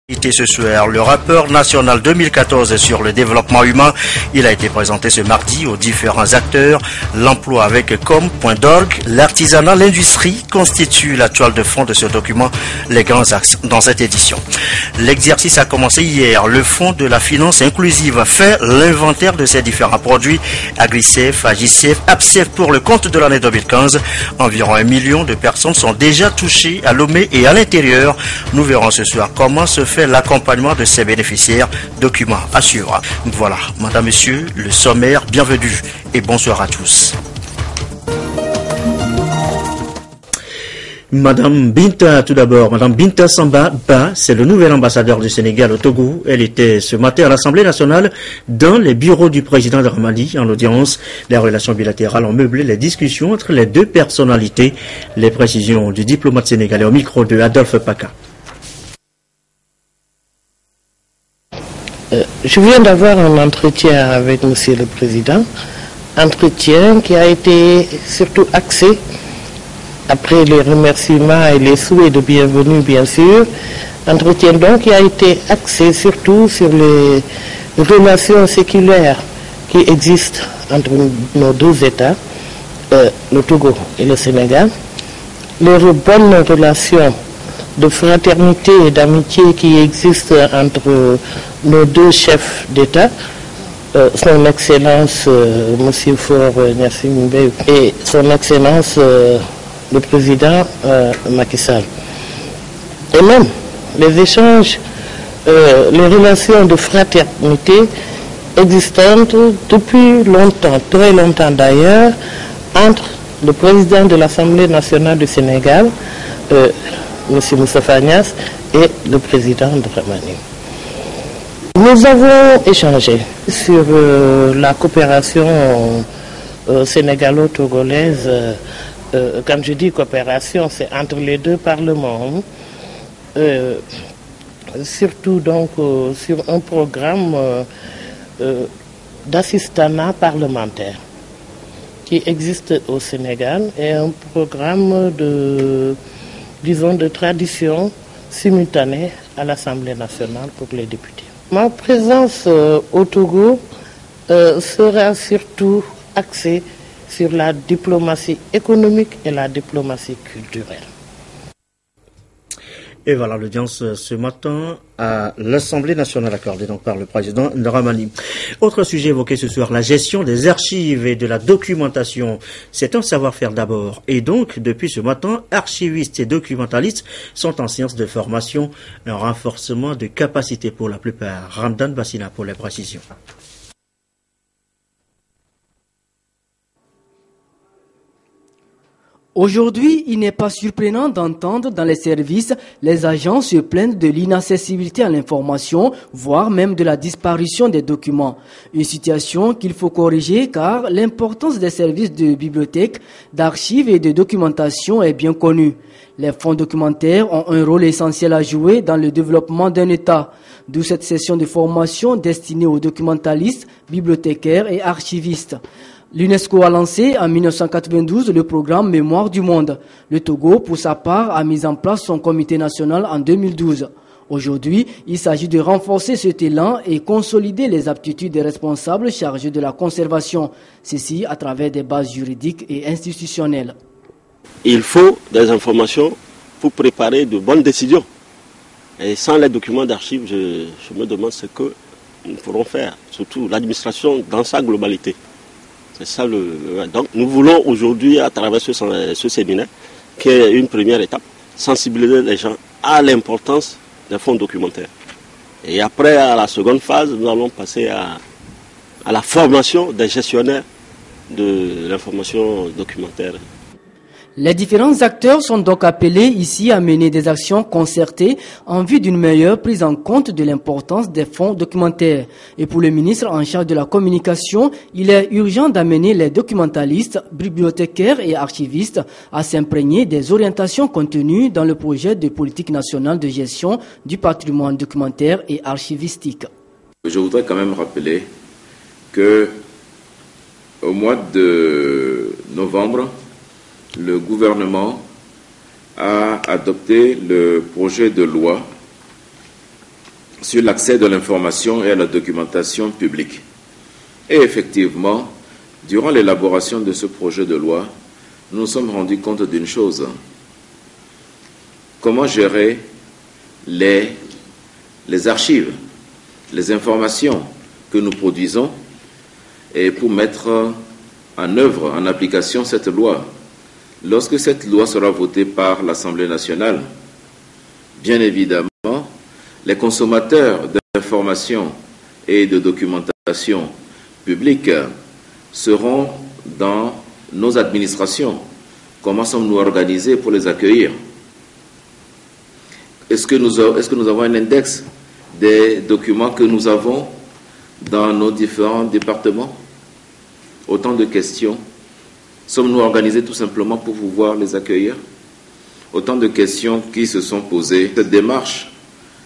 Ce soir, le rapport national 2014 sur le développement humain, il a été présenté ce mardi aux différents acteurs. L'emploi avec comme point d'orgue, l'artisanat, l'industrie constituent la toile de fond de ce document, les grands axes dans cette édition. L'exercice a commencé hier. Le Fonds de la finance inclusive fait l'inventaire de ces différents produits. AgriSafe, AgiSafe, AppSafe pour le compte de l'année 2015. Environ 1 million de personnes sont déjà touchées à Lomé et à l'intérieur. Nous verrons ce soir comment se fait l'accompagnement de ces bénéficiaires. Documents à suivre. Voilà, madame, monsieur, le sommaire, bienvenue et bonsoir à tous. Madame Binta, tout d'abord, Madame Binta Samba Ba, c'est le nouvel ambassadeur du Sénégal au Togo. Elle était ce matin à l'Assemblée nationale dans les bureaux du président de Ramadi. En audience, les relations bilatérales ont meublé les discussions entre les deux personnalités. Les précisions du diplomate sénégalais au micro de Adolphe Paka. Je viens d'avoir un entretien avec Monsieur le Président, entretien qui a été surtout axé, après les remerciements et les souhaits de bienvenue bien sûr, entretien donc qui a été axé surtout sur les relations séculaires qui existent entre nos deux États, le Togo et le Sénégal, les bonnes relations de fraternité et d'amitié qui existent entre nos deux chefs d'État, son Excellence Monsieur Faure Gnassingbé et son Excellence le Président Macky Sall. Et même les échanges, les relations de fraternité existantes depuis longtemps, très longtemps d'ailleurs, entre le Président de l'Assemblée nationale du Sénégal, M. Moustapha Niasse, et le Président de Ramani. Nous avons échangé sur la coopération sénégalo-togolaise. Quand je dis coopération, c'est entre les deux parlements. Surtout donc sur un programme d'assistanat parlementaire qui existe au Sénégal et un programme de tradition simultanée à l'Assemblée nationale pour les députés. Ma présence au Togo sera surtout axée sur la diplomatie économique et la diplomatie culturelle. Et voilà l'audience ce matin à l'Assemblée nationale accordée donc par le président Dramani. Autre sujet évoqué ce soir, la gestion des archives et de la documentation. C'est un savoir-faire d'abord. Et donc, depuis ce matin, archivistes et documentalistes sont en séance de formation, un renforcement de capacité pour la plupart. Ramdan Bassina pour les précisions. Aujourd'hui, il n'est pas surprenant d'entendre dans les services les agents se plaindre de l'inaccessibilité à l'information, voire même de la disparition des documents. Une situation qu'il faut corriger car l'importance des services de bibliothèque, d'archives et de documentation est bien connue. Les fonds documentaires ont un rôle essentiel à jouer dans le développement d'un État. D'où cette session de formation destinée aux documentalistes, bibliothécaires et archivistes. L'UNESCO a lancé en 1992 le programme Mémoire du Monde. Le Togo, pour sa part, a mis en place son comité national en 2012. Aujourd'hui, il s'agit de renforcer cet élan et consolider les aptitudes des responsables chargés de la conservation, ceci à travers des bases juridiques et institutionnelles. Il faut des informations pour préparer de bonnes décisions. Et sans les documents d'archives, je me demande ce que nous pourrons faire, surtout l'administration dans sa globalité. C'est ça donc nous voulons aujourd'hui, à travers ce séminaire, qui est une première étape, sensibiliser les gens à l'importance des fonds documentaires. Et après, à la seconde phase, nous allons passer à la formation des gestionnaires de l'information documentaire. Les différents acteurs sont donc appelés ici à mener des actions concertées en vue d'une meilleure prise en compte de l'importance des fonds documentaires. Et pour le ministre en charge de la communication, il est urgent d'amener les documentalistes, bibliothécaires et archivistes à s'imprégner des orientations contenues dans le projet de politique nationale de gestion du patrimoine documentaire et archivistique. Je voudrais quand même rappeler que au mois de novembre, le gouvernement a adopté le projet de loi sur l'accès de l'information et à la documentation publique. Et effectivement, durant l'élaboration de ce projet de loi, nous nous sommes rendus compte d'une chose. Comment gérer les archives, les informations que nous produisons et pour mettre en œuvre, en application cette loi. Lorsque cette loi sera votée par l'Assemblée nationale, bien évidemment, les consommateurs d'informations et de documentation publique seront dans nos administrations. Comment sommes-nous organisés pour les accueillir? Est-ce que nous avons un index des documents que nous avons dans nos différents départements? Autant de questions. Sommes-nous organisés tout simplement pour pouvoir les accueillir? Autant de questions qui se sont posées. Cette démarche,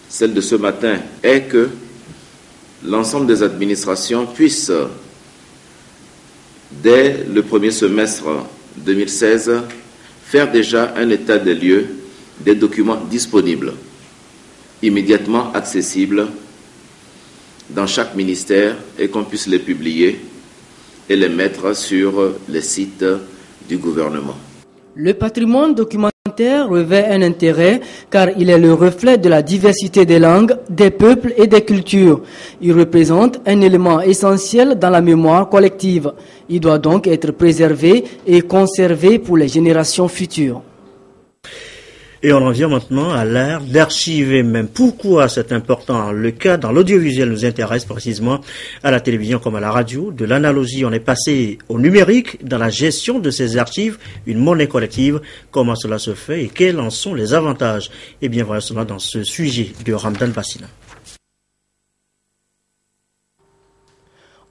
celle de ce matin, est que l'ensemble des administrations puissent, dès le premier semestre 2016, faire déjà un état des lieux des documents disponibles, immédiatement accessibles dans chaque ministère et qu'on puisse les publier et les mettre sur les sites du gouvernement. Le patrimoine documentaire revêt un intérêt car il est le reflet de la diversité des langues, des peuples et des cultures. Il représente un élément essentiel dans la mémoire collective. Il doit donc être préservé et conservé pour les générations futures. Et on en vient maintenant à l'art d'archiver même. Pourquoi c'est important? Le cas dans l'audiovisuel nous intéresse précisément à la télévision comme à la radio. De l'analogie, on est passé au numérique dans la gestion de ces archives, une monnaie collective. Comment cela se fait et quels en sont les avantages? Eh bien, voilà cela dans ce sujet de Ramdan Bassina.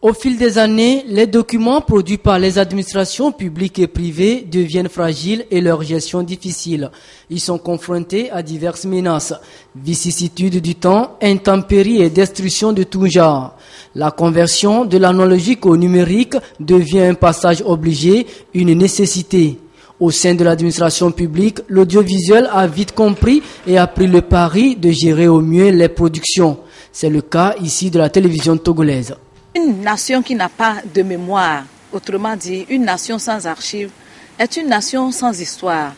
Au fil des années, les documents produits par les administrations publiques et privées deviennent fragiles et leur gestion difficile. Ils sont confrontés à diverses menaces, vicissitudes du temps, intempéries et destructions de tout genre. La conversion de l'analogique au numérique devient un passage obligé, une nécessité. Au sein de l'administration publique, l'audiovisuel a vite compris et a pris le pari de gérer au mieux les productions. C'est le cas ici de la télévision togolaise. Une nation qui n'a pas de mémoire, autrement dit, une nation sans archives, est une nation sans histoire.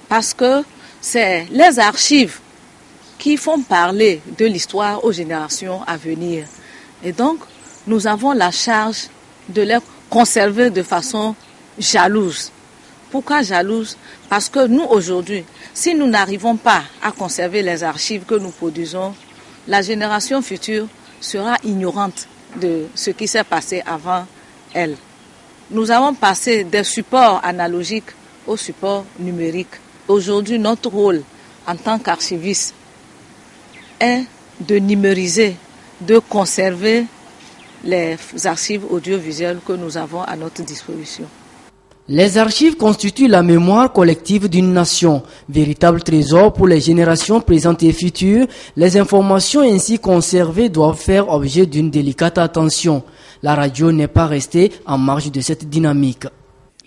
Parce que c'est les archives qui font parler de l'histoire aux générations à venir. Et donc, nous avons la charge de les conserver de façon jalouse. Pourquoi jalouse? Parce que nous, aujourd'hui, si nous n'arrivons pas à conserver les archives que nous produisons, la génération future sera ignorante de ce qui s'est passé avant elle. Nous avons passé des supports analogiques aux supports numériques. Aujourd'hui, notre rôle en tant qu'archiviste est de numériser, de conserver les archives audiovisuelles que nous avons à notre disposition. Les archives constituent la mémoire collective d'une nation, véritable trésor pour les générations présentes et futures. Les informations ainsi conservées doivent faire objet d'une délicate attention. La radio n'est pas restée en marge de cette dynamique.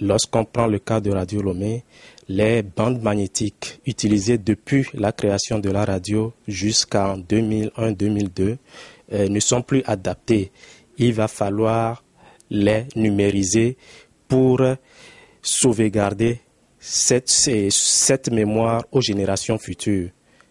Lorsqu'on prend le cas de Radio Lomé, les bandes magnétiques utilisées depuis la création de la radio jusqu'en 2001-2002 ne sont plus adaptées. Il va falloir les numériser pour sauvegarder cette mémoire aux générations futures.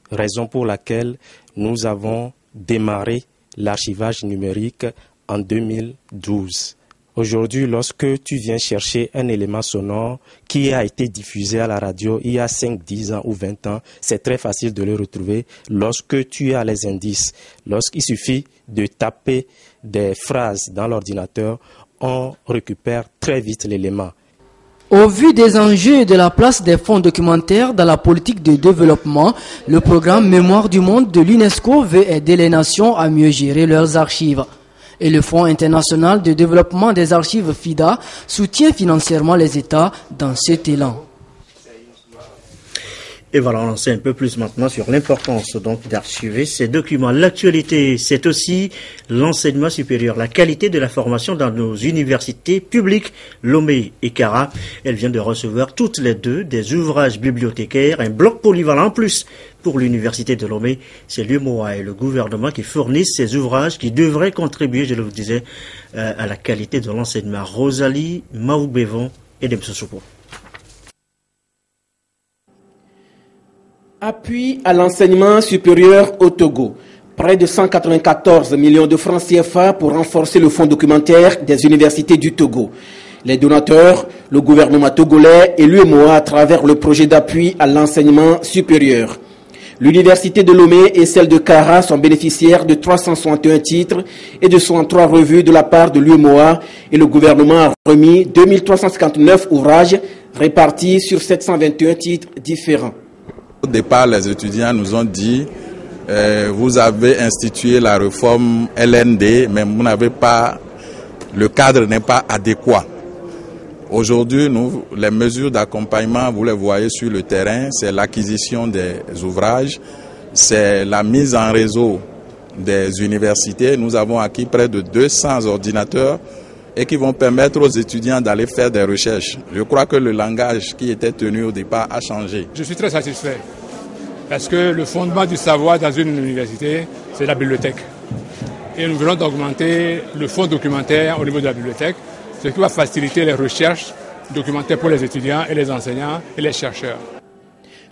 Raison pour laquelle nous avons démarré l'archivage numérique en 2012. Aujourd'hui, lorsque tu viens chercher un élément sonore qui a été diffusé à la radio il y a 5, 10 ans ou 20 ans, c'est très facile de le retrouver lorsque tu as les indices. Lorsqu'il suffit de taper des phrases dans l'ordinateur, on récupère très vite l'élément. Au vu des enjeux et de la place des fonds documentaires dans la politique de développement, le programme Mémoire du Monde de l'UNESCO veut aider les nations à mieux gérer leurs archives. Et le Fonds international de développement des archives FIDA soutient financièrement les États dans cet élan. Et voilà, on en sait un peu plus maintenant sur l'importance donc d'archiver ces documents. L'actualité, c'est aussi l'enseignement supérieur, la qualité de la formation dans nos universités publiques, Lomé et Kara. Elle vient de recevoir toutes les deux des ouvrages bibliothécaires, un bloc polyvalent en plus. Pour l'université de Lomé, c'est l'UMOA et le gouvernement qui fournissent ces ouvrages qui devraient contribuer, je le disais, à la qualité de l'enseignement. Rosalie Maoubevon et Demsosoupo. Appui à l'enseignement supérieur au Togo. Près de 194 millions de francs CFA pour renforcer le fonds documentaire des universités du Togo. Les donateurs, le gouvernement togolais et l'UMOA à travers le projet d'appui à l'enseignement supérieur. L'université de Lomé et celle de Kara sont bénéficiaires de 361 titres et de 63 revues de la part de l'UMOA et le gouvernement a remis 2359 ouvrages répartis sur 721 titres différents. Au départ, les étudiants nous ont dit vous avez institué la réforme LND, mais vous n'avez pas, le cadre n'est pas adéquat. Aujourd'hui, les mesures d'accompagnement, vous les voyez sur le terrain, c'est l'acquisition des ouvrages, c'est la mise en réseau des universités. Nous avons acquis près de 200 ordinateurs et qui vont permettre aux étudiants d'aller faire des recherches. Je crois que le langage qui était tenu au départ a changé. Je suis très satisfait parce que le fondement du savoir dans une université, c'est la bibliothèque. Et nous voulons augmenter le fonds documentaire au niveau de la bibliothèque, ce qui va faciliter les recherches documentaires pour les étudiants et les enseignants et les chercheurs.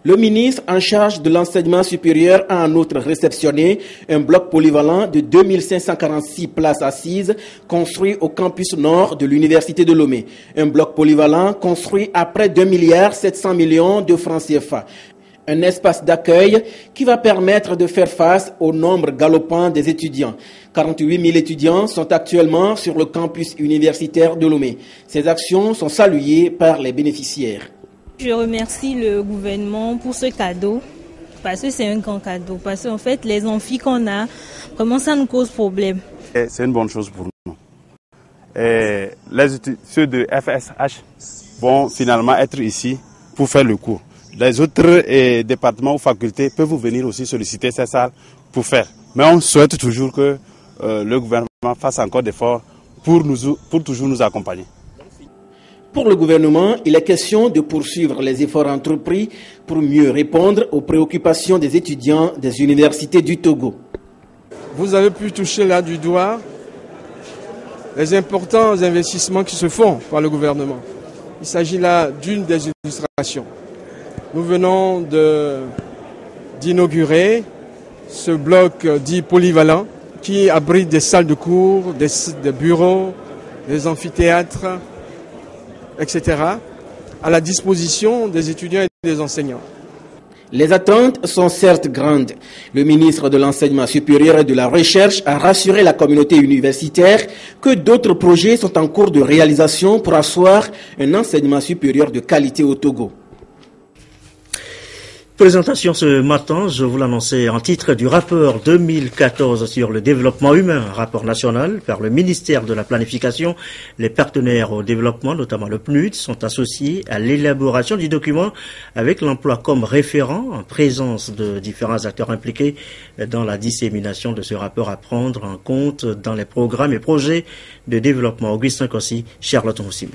Le ministre en charge de l'enseignement supérieur a en outre réceptionné un bloc polyvalent de 2546 places assises construit au campus nord de l'université de Lomé. Un bloc polyvalent construit à près d'1,7 milliard de francs CFA. Un espace d'accueil qui va permettre de faire face au nombre galopant des étudiants. 48 000 étudiants sont actuellement sur le campus universitaire de Lomé. Ces actions sont saluées par les bénéficiaires. Je remercie le gouvernement pour ce cadeau, parce que c'est un grand cadeau. Parce qu'en fait, les amphis qu'on a, vraiment ça nous cause problème. C'est une bonne chose pour nous. Ceux de FSH vont finalement être ici pour faire le cours. Les autres départements ou facultés peuvent venir aussi solliciter ces salles pour faire. Mais on souhaite toujours que le gouvernement fasse encore d'efforts pour toujours nous accompagner. Pour le gouvernement, il est question de poursuivre les efforts entrepris pour mieux répondre aux préoccupations des étudiants des universités du Togo. Vous avez pu toucher là du doigt les importants investissements qui se font par le gouvernement. Il s'agit là d'une des illustrations. Nous venons d'inaugurer ce bloc dit polyvalent qui abrite des salles de cours, des bureaux, des amphithéâtres, etc., à la disposition des étudiants et des enseignants. Les attentes sont certes grandes. Le ministre de l'Enseignement supérieur et de la Recherche a rassuré la communauté universitaire que d'autres projets sont en cours de réalisation pour asseoir un enseignement supérieur de qualité au Togo. Présentation ce matin, je vous l'annonçais en titre du rapport 2014 sur le développement humain, rapport national par le ministère de la Planification. Les partenaires au développement, notamment le PNUD, sont associés à l'élaboration du document avec l'emploi comme référent en présence de différents acteurs impliqués dans la dissémination de ce rapport à prendre en compte dans les programmes et projets de développement. Augustin Kossi, Charlotte Moussime.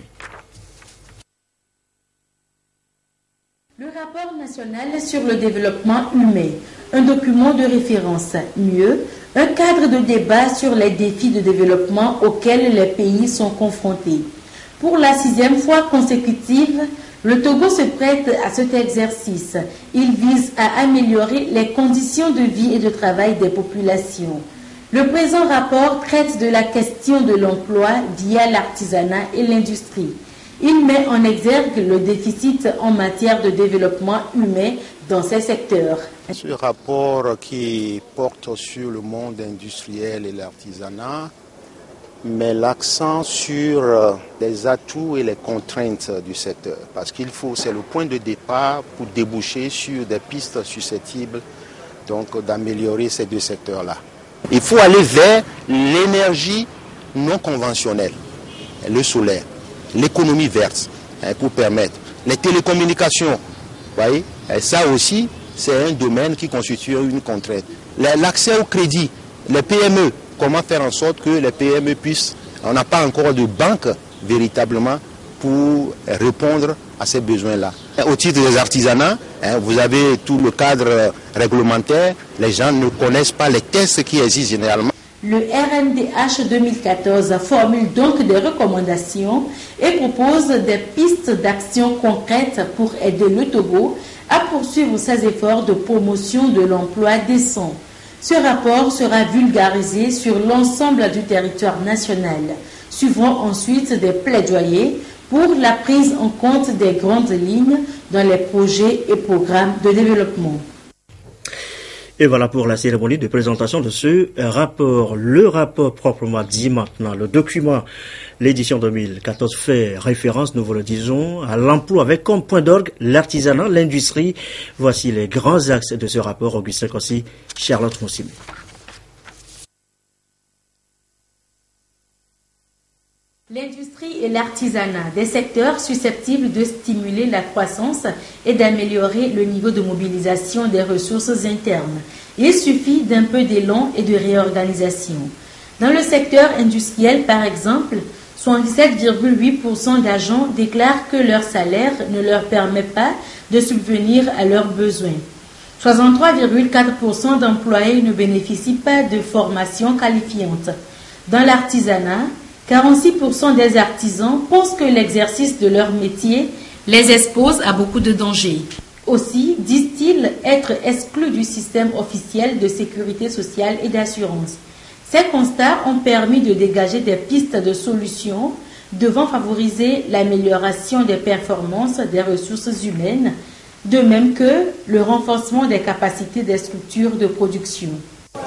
Le rapport national sur le développement humain, un document de référence, mieux, un cadre de débat sur les défis de développement auxquels les pays sont confrontés. Pour la 6e fois consécutive, le Togo se prête à cet exercice. Il vise à améliorer les conditions de vie et de travail des populations. Le présent rapport traite de la question de l'emploi via l'artisanat et l'industrie. Il met en exergue le déficit en matière de développement humain dans ces secteurs. Ce rapport qui porte sur le monde industriel et l'artisanat met l'accent sur les atouts et les contraintes du secteur. Parce qu'il faut, c'est le point de départ pour déboucher sur des pistes susceptibles donc d'améliorer ces deux secteurs-là. Il faut aller vers l'énergie non conventionnelle, le solaire. L'économie verte, pour permettre les télécommunications, voyez, Et ça aussi, c'est un domaine qui constitue une contrainte. L'accès au crédit, les PME, comment faire en sorte que les PME puissent... On n'a pas encore de banque véritablement pour répondre à ces besoins-là. Au titre des artisanats, vous avez tout le cadre réglementaire, les gens ne connaissent pas les tests qui existent généralement. Le RNDH 2014 formule donc des recommandations et propose des pistes d'action concrètes pour aider le Togo à poursuivre ses efforts de promotion de l'emploi décent. Ce rapport sera vulgarisé sur l'ensemble du territoire national. Suivront ensuite des plaidoyers pour la prise en compte des grandes lignes dans les projets et programmes de développement. Et voilà pour la cérémonie de présentation de ce rapport. Le rapport proprement dit maintenant, le document, l'édition 2014 fait référence, nous vous le disons, à l'emploi avec comme point d'orgue l'artisanat, l'industrie. Voici les grands axes de ce rapport. Augustin Kossi, Charlotte Moussimi. L'industrie et l'artisanat, des secteurs susceptibles de stimuler la croissance et d'améliorer le niveau de mobilisation des ressources internes. Il suffit d'un peu d'élan et de réorganisation. Dans le secteur industriel, par exemple, 77,8% d'agents déclarent que leur salaire ne leur permet pas de subvenir à leurs besoins. 63,4% d'employés ne bénéficient pas de formation qualifiante. Dans l'artisanat, 46% des artisans pensent que l'exercice de leur métier les expose à beaucoup de dangers. Aussi, disent-ils être exclus du système officiel de sécurité sociale et d'assurance. Ces constats ont permis de dégager des pistes de solutions devant favoriser l'amélioration des performances des ressources humaines, de même que le renforcement des capacités des structures de production.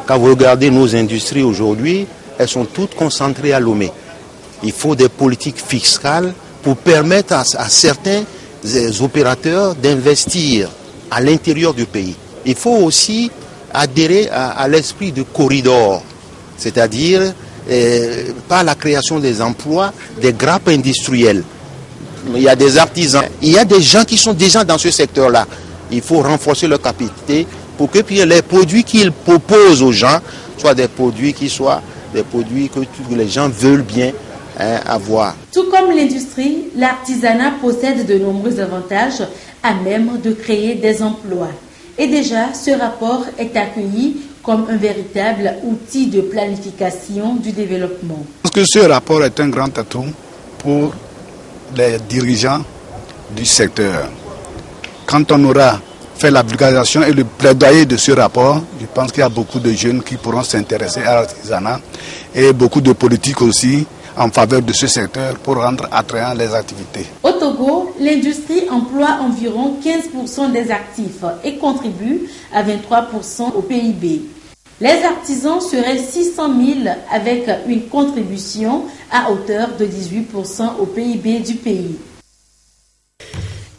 Quand vous regardez nos industries aujourd'hui, elles sont toutes concentrées à Lomé. Il faut des politiques fiscales pour permettre à certains opérateurs d'investir à l'intérieur du pays. Il faut aussi adhérer à l'esprit de corridor, c'est-à-dire par la création des emplois, des grappes industrielles. Il y a des artisans, il y a des gens qui sont déjà dans ce secteur-là. Il faut renforcer leur capacité pour que les produits qu'ils proposent aux gens soient des produits qui soient des produits que les gens veulent bien avoir. Tout comme l'industrie, l'artisanat possède de nombreux avantages à même de créer des emplois. Et déjà, ce rapport est accueilli comme un véritable outil de planification du développement. Je pense que ce rapport est un grand atout pour les dirigeants du secteur. Quand on aura fait la vulgarisation et le plaidoyer de ce rapport, je pense qu'il y a beaucoup de jeunes qui pourront s'intéresser à l'artisanat et beaucoup de politiques aussi en faveur de ce secteur pour rendre attrayant les activités. Au Togo, l'industrie emploie environ 15% des actifs et contribue à 23% au PIB. Les artisans seraient 600 000 avec une contribution à hauteur de 18% au PIB du pays.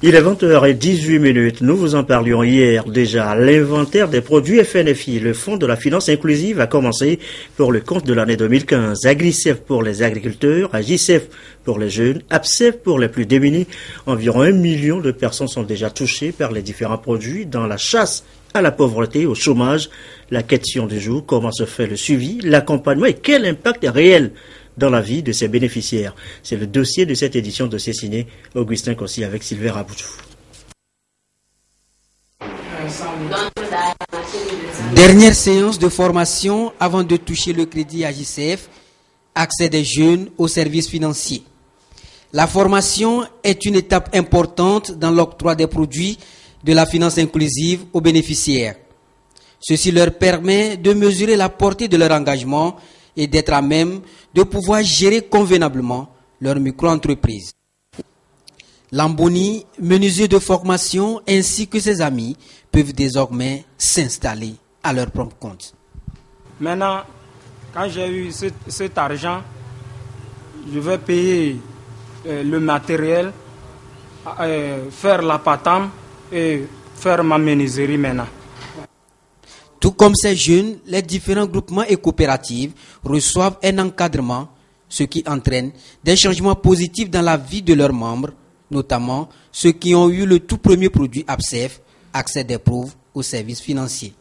Il est 20h18. Nous vous en parlions hier déjà. L'inventaire des produits FNFI, le Fonds de la finance inclusive, a commencé pour le compte de l'année 2015. Agricef pour les agriculteurs, Agicef pour les jeunes, Abcef pour les plus démunis. Environ 1 million de personnes sont déjà touchées par les différents produits dans la chasse à la pauvreté, au chômage. La question du jour, comment se fait le suivi, l'accompagnement et quel impact réel dans la vie de ses bénéficiaires. C'est le dossier de cette édition de signé Augustin Kossi avec Sylvain Raboutou. Dernière séance de formation avant de toucher le crédit AGCF, accès des jeunes aux services financiers. La formation est une étape importante dans l'octroi des produits de la finance inclusive aux bénéficiaires. Ceci leur permet de mesurer la portée de leur engagement et d'être à même de pouvoir gérer convenablement leur micro-entreprise. Lamboni, menuisier de formation, ainsi que ses amis peuvent désormais s'installer à leur propre compte. Maintenant, quand j'ai eu cet argent, je vais payer le matériel, faire la patame et faire ma menuiserie maintenant. Tout comme ces jeunes, les différents groupements et coopératives reçoivent un encadrement, ce qui entraîne des changements positifs dans la vie de leurs membres, notamment ceux qui ont eu le tout premier produit ABCEF, accès des pauvres aux services financiers.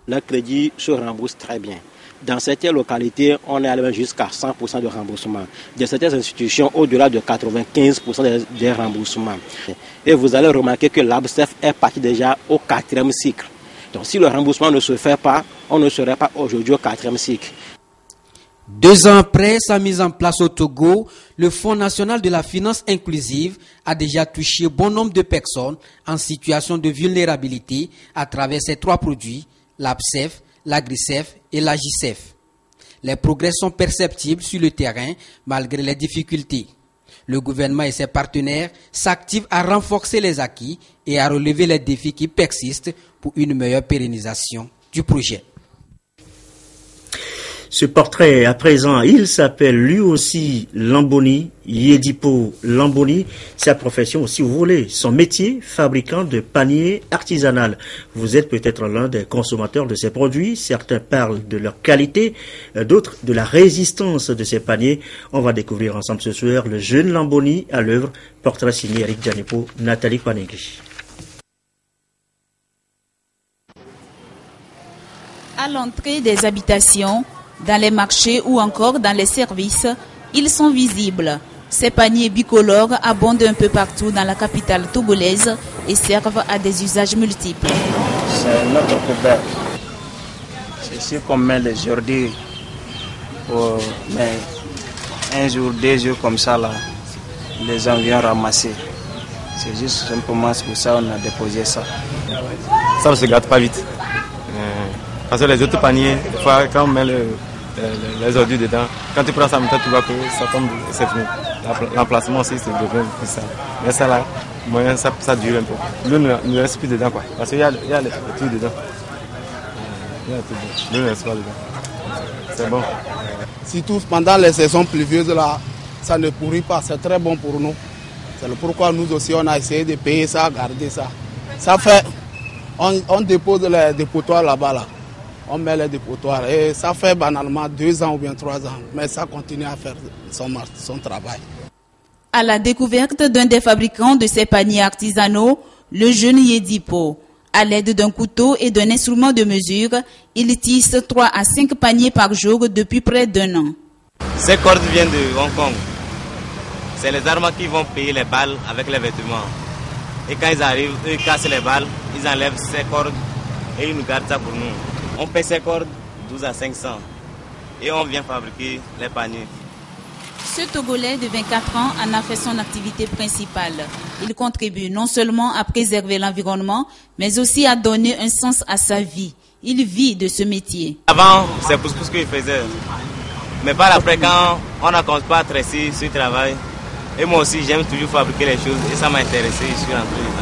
Le crédit se rembourse très bien. Dans certaines localités, on est allé jusqu'à 100% de remboursement. Dans certaines institutions, au-delà de 95% des remboursements. Et vous allez remarquer que l'ABSEF est parti déjà au 4e cycle. Donc si le remboursement ne se fait pas, on ne serait pas aujourd'hui au 4e cycle. 2 ans après sa mise en place au Togo, le Fonds national de la finance inclusive a déjà touché bon nombre de personnes en situation de vulnérabilité à travers ces 3 produits, l'ABSEF, l'AGRICEF et l'AGICEF. Les progrès sont perceptibles sur le terrain malgré les difficultés. Le gouvernement et ses partenaires s'activent à renforcer les acquis et à relever les défis qui persistent pour une meilleure pérennisation du projet. Ce portrait, à présent, il s'appelle lui aussi Lamboni, Yedipo Lamboni. Sa profession aussi, vous voulez, son métier, fabricant de paniers artisanal. Vous êtes peut-être l'un des consommateurs de ces produits. Certains parlent de leur qualité, d'autres de la résistance de ces paniers. On va découvrir ensemble ce soir le jeune Lamboni à l'œuvre. Portrait signé Eric Djanepo, Nathalie Panegui. À l'entrée des habitations, dans les marchés ou encore dans les services, ils sont visibles. Ces paniers bicolores abondent un peu partout dans la capitale togolaise et servent à des usages multiples. C'est notre couvert. C'est ici qu'on met les ordures. Mais un jour, 2 jours comme ça, là, les gens viennent ramasser. C'est juste simplement pour ça qu'on a déposé ça. Ça ne se gâte pas vite. Parce que les autres paniers, des fois, quand on met les ordures dedans, quand tu prends ça, tu vois que ça tombe, c'est fini. L'emplacement aussi, c'est devient plus simple. Mais ça là, moyen, ça dure un peu. L'eau ne reste plus dedans, quoi. Parce qu'il y a les trucs dedans. L'eau ne reste pas dedans. C'est bon. Surtout pendant les saisons pluvieuses, là, ça ne pourrit pas. C'est très bon pour nous. C'est pourquoi nous aussi, on a essayé de payer ça, garder ça. Ça fait, on dépose les dépotoirs là-bas, là. On met les dépotoirs et ça fait banalement 2 ans ou bien 3 ans. Mais ça continue à faire son travail. À la découverte d'un des fabricants de ces paniers artisanaux, le jeune Yedipo. À l'aide d'un couteau et d'un instrument de mesure, il tisse 3 à 5 paniers par jour depuis près d'1 an. Ces cordes viennent de Hong Kong. C'est les Armands qui vont payer les balles avec les vêtements. Et quand ils arrivent, ils cassent les balles, ils enlèvent ces cordes et ils nous gardent ça pour nous. On paie ces cordes 12 à 500 et on vient fabriquer les paniers. Ce Togolais de 24 ans en a fait son activité principale. Il contribue non seulement à préserver l'environnement, mais aussi à donner un sens à sa vie. Il vit de ce métier. Avant, c'est pour ce qu'il faisait. Mais par après, quand on n'a pas tressé ce travail, et moi aussi j'aime toujours fabriquer les choses et ça m'a intéressé, je suis rentré dedans.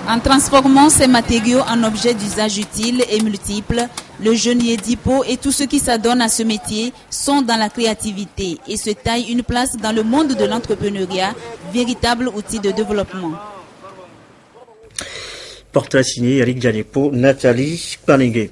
En transformant ces matériaux en objets d'usage utiles et multiples, le jeune Yedipo et tous ceux qui s'adonnent à ce métier sont dans la créativité et se taillent une place dans le monde de l'entrepreneuriat, véritable outil de développement. Portrait signé Eric Djanepo, Nathalie Panengue.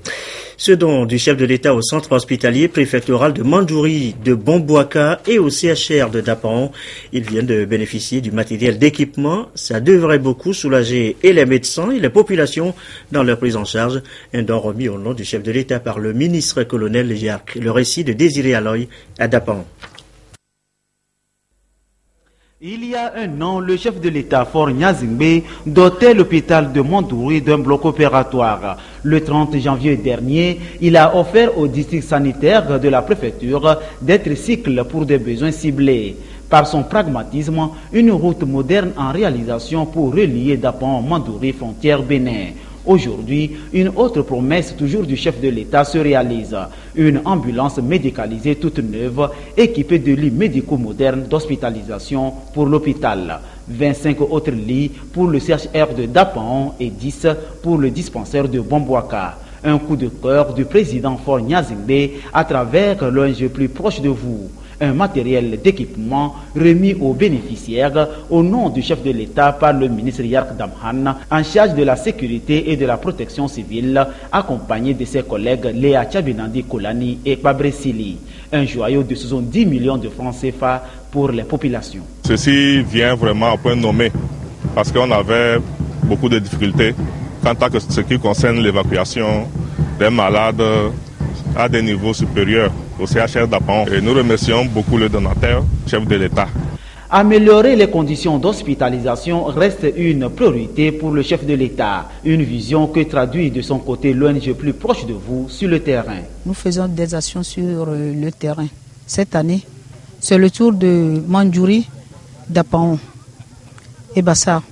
Ce don du chef de l'État au centre hospitalier préfectoral de Mandjouri de Bombouaka et au CHR de Dapan. Ils viennent de bénéficier du matériel d'équipement. Ça devrait beaucoup soulager et les médecins et les populations dans leur prise en charge. Un don remis au nom du chef de l'État par le ministre colonel Yark. Le récit de Désiré Aloy à Dapan. Il y a 1 an, le chef de l'État, Faure Gnassingbé, dotait l'hôpital de Mandjouri d'un bloc opératoire. Le 30 janvier dernier, il a offert au district sanitaire de la préfecture des tricycles pour des besoins ciblés. Par son pragmatisme, une route moderne en réalisation pour relier Dapan, Mandjouri, frontière Bénin. Aujourd'hui, une autre promesse toujours du chef de l'État se réalise. Une ambulance médicalisée toute neuve, équipée de lits médicaux modernes d'hospitalisation pour l'hôpital. 25 autres lits pour le CHR de Dapan et 10 pour le dispensaire de Bombouaka. Un coup de cœur du président Faure Gnassingbé à travers l'ONG plus proche de vous. Un matériel d'équipement remis aux bénéficiaires au nom du chef de l'État par le ministre Yark Damhan en charge de la sécurité et de la protection civile, accompagné de ses collègues Léa Tchabinandi Kolani et Pabresili. Un joyau de 70 millions de francs CFA pour les populations. Ceci vient vraiment à point nommé parce qu'on avait beaucoup de difficultés quant à ce qui concerne l'évacuation des malades à des niveaux supérieurs au CHR d'Apaon. Et nous remercions beaucoup le donateur, chef de l'État. Améliorer les conditions d'hospitalisation reste une priorité pour le chef de l'État. Une vision que traduit de son côté l'ONG plus proche de vous sur le terrain. Nous faisons des actions sur le terrain. Cette année, c'est le tour de Mandjouri, d'Apaon et Bassar.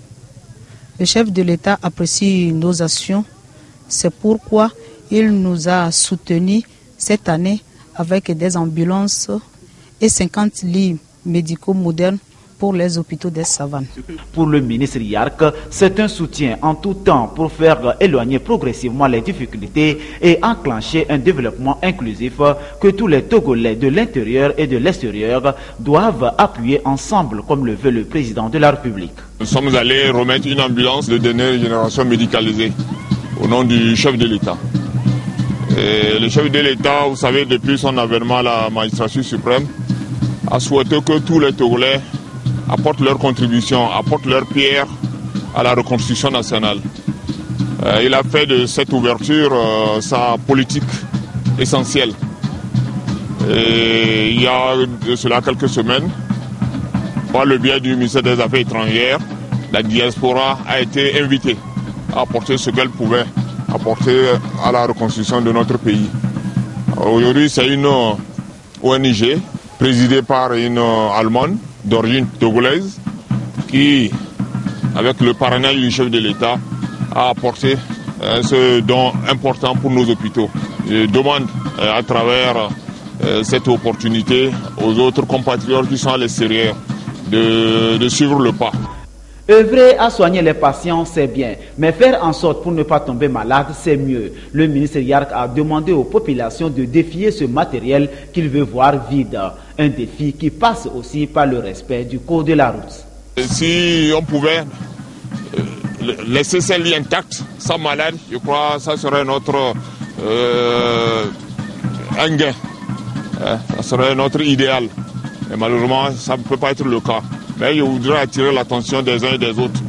Le chef de l'État apprécie nos actions. C'est pourquoi il nous a soutenus cette année avec des ambulances et 50 lits médicaux modernes pour les hôpitaux des savanes. Pour le ministre Yark, c'est un soutien en tout temps pour faire éloigner progressivement les difficultés et enclencher un développement inclusif que tous les Togolais de l'intérieur et de l'extérieur doivent appuyer ensemble comme le veut le président de la République. Nous sommes allés remettre une ambulance de dernière génération médicalisée au nom du chef de l'État. Et le chef de l'État, vous savez, depuis son avènement à la magistrature suprême, a souhaité que tous les Togolais apportent leur contribution, apportent leur pierre à la reconstruction nationale. Il a fait de cette ouverture sa politique essentielle. Et il y a de cela quelques semaines, par le biais du ministère des Affaires étrangères, la diaspora a été invitée à apporter ce qu'elle pouvait apporter à la reconstruction de notre pays. Aujourd'hui, c'est une ONG présidée par une Allemande d'origine togolaise qui, avec le parrainage du chef de l'État, a apporté ce don important pour nos hôpitaux. Je demande à travers cette opportunité aux autres compatriotes qui sont à l'extérieur de suivre le pas. Œuvrer à soigner les patients, c'est bien, mais faire en sorte pour ne pas tomber malade, c'est mieux. Le ministre Yark a demandé aux populations de défier ce matériel qu'il veut voir vide. Un défi qui passe aussi par le respect du code de la route. Si on pouvait laisser ces lits intacts, sans malade, je crois que ça serait notre un gain. Ça serait notre idéal. Mais malheureusement, ça ne peut pas être le cas. Mais je voudrais attirer l'attention des uns et des autres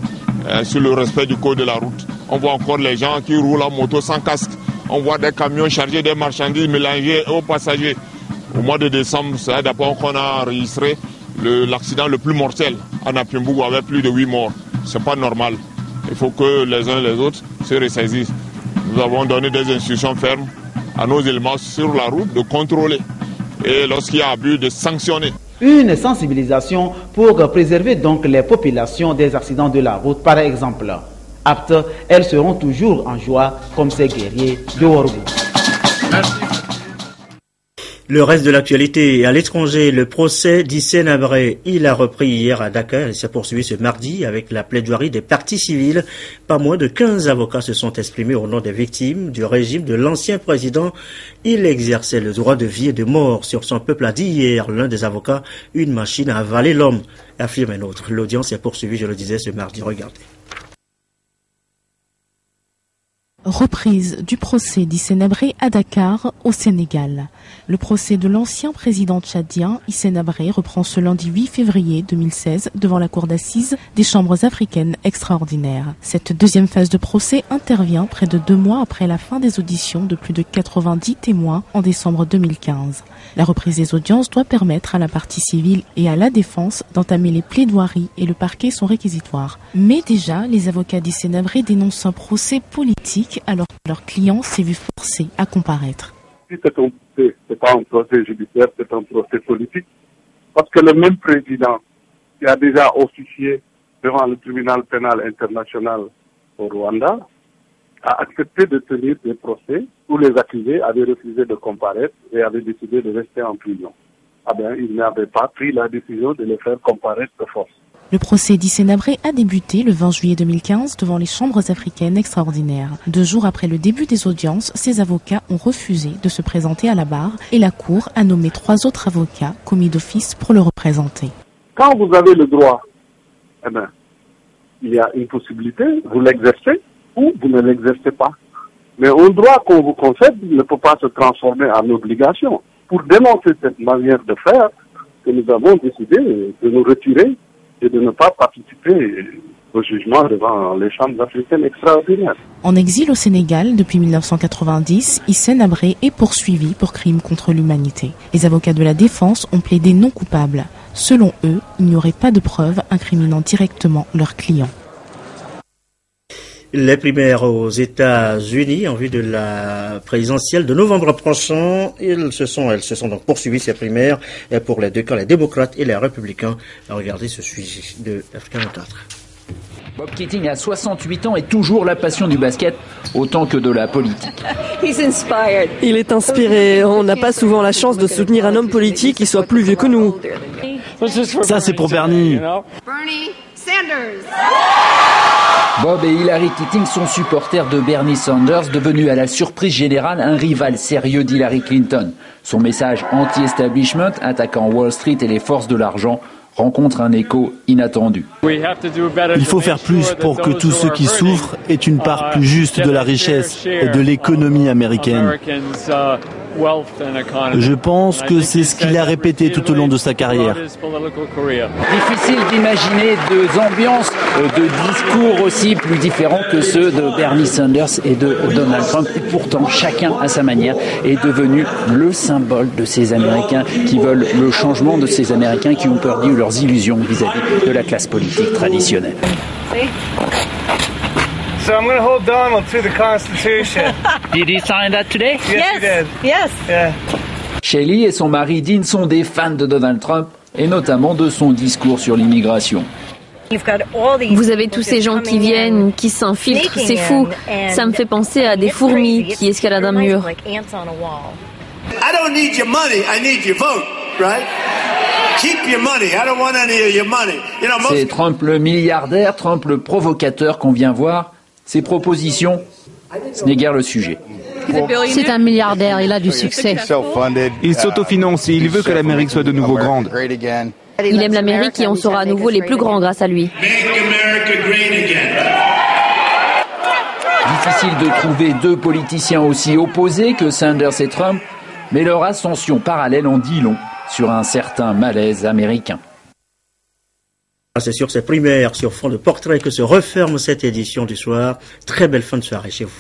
sur le respect du code de la route. On voit encore les gens qui roulent en moto sans casque. On voit des camions chargés des marchandises mélangées aux passagers. Au mois de décembre, c'est d'abord qu'on a enregistré l'accident le plus mortel en Apimbougou avec plus de 8 morts. C'est pas normal. Il faut que les uns et les autres se ressaisissent. Nous avons donné des instructions fermes à nos éléments sur la route de contrôler. Et lorsqu'il y a abus, de sanctionner. Une sensibilisation pour préserver donc les populations des accidents de la route, par exemple. Aptes, elles seront toujours en joie comme ces guerriers de Orgo. Merci. Le reste de l'actualité à l'étranger, le procès d'Hissène Habré, il a repris hier à Dakar et s'est poursuivi ce mardi avec la plaidoirie des parties civiles. Pas moins de 15 avocats se sont exprimés au nom des victimes du régime de l'ancien président. Il exerçait le droit de vie et de mort sur son peuple, a dit hier l'un des avocats, une machine à avaler l'homme, affirme un autre. L'audience est poursuivie, je le disais, ce mardi. Regardez. Reprise du procès d'Hissène Habré à Dakar, au Sénégal. Le procès de l'ancien président tchadien Hissène Habré reprend ce lundi 8 février 2016 devant la cour d'assises des chambres africaines extraordinaires. Cette deuxième phase de procès intervient près de 2 mois après la fin des auditions de plus de 90 témoins en décembre 2015. La reprise des audiences doit permettre à la partie civile et à la défense d'entamer les plaidoiries et le parquet sont réquisitoires. Mais déjà, les avocats d'Hissène Habré dénoncent un procès politique alors que leur client s'est vu forcé à comparaître. Si c'est pas un procès judiciaire, c'est un procès politique. Parce que le même président qui a déjà officié devant le tribunal pénal international au Rwanda a accepté de tenir des procès où les accusés avaient refusé de comparaître et avaient décidé de rester en prison. Ah bien, il n'avait pas pris la décision de les faire comparaître de force. Le procès d'Hissène Habré a débuté le 20 juillet 2015 devant les chambres africaines extraordinaires. 2 jours après le début des audiences, ses avocats ont refusé de se présenter à la barre et la Cour a nommé 3 autres avocats commis d'office pour le représenter. Quand vous avez le droit, eh bien, il y a une possibilité, vous l'exercez ou vous ne l'exercez pas. Mais un droit qu'on vous concède ne peut pas se transformer en obligation. Pour dénoncer cette manière de faire, que nous avons décidé de nous retirer et de ne pas participer au jugement devant les chambres africaines extraordinaires. En exil au Sénégal depuis 1990, Hissène Habré est poursuivi pour crimes contre l'humanité. Les avocats de la défense ont plaidé non coupables. Selon eux, il n'y aurait pas de preuves incriminant directement leurs clients. Les primaires aux États-Unis en vue de la présidentielle de novembre prochain, elles se sont donc poursuivies ces primaires pour les deux camps, les démocrates et les républicains. Regardez ce sujet de Africa 24. Bob Keating a 68 ans et toujours la passion du basket, autant que de la politique. Il est inspiré. On n'a pas souvent la chance de soutenir un homme politique qui soit plus vieux que nous. Ça, c'est pour Bernie. Bob et Hillary Keating sont supporters de Bernie Sanders, devenu à la surprise générale un rival sérieux d'Hillary Clinton. Son message anti-establishment, attaquant Wall Street et les forces de l'argent, rencontre un écho inattendu. Il faut faire plus pour que tous ceux qui souffrent aient une part plus juste de la richesse et de l'économie américaine. Je pense que c'est ce qu'il a répété tout au long de sa carrière. Difficile d'imaginer deux ambiances, de discours aussi plus différents que ceux de Bernie Sanders et de Donald Trump. Et pourtant, chacun à sa manière est devenu le symbole de ces Américains qui veulent le changement, de ces Américains qui ont perdu leurs illusions vis-à-vis de la classe politique traditionnelle. So I'm going to hold Donald to the Constitution. Did he sign that today? Yes, he did. Yes. Yeah. Shelley et son mari Dean sont des fans de Donald Trump et notamment de son discours sur l'immigration. Vous avez tous ces gens qui viennent, qui s'infiltrent, c'est fou. Ça me fait penser à des fourmis qui escaladent un mur. I don't need your money, I need your vote, right? Keep your money. I don't want any of your money. You know, C'est Trump le milliardaire, Trump le provocateur qu'on vient voir. Ses propositions, ce n'est guère le sujet. C'est un milliardaire, il a du succès. Il s'autofinance et il veut que l'Amérique soit de nouveau grande. Il aime l'Amérique et on sera à nouveau les plus grands grâce à lui. Difficile de trouver deux politiciens aussi opposés que Sanders et Trump, mais leur ascension parallèle en dit long sur un certain malaise américain. C'est sur ces primaires, sur fond de portrait que se referme cette édition du soir. Très belle fin de soirée chez vous.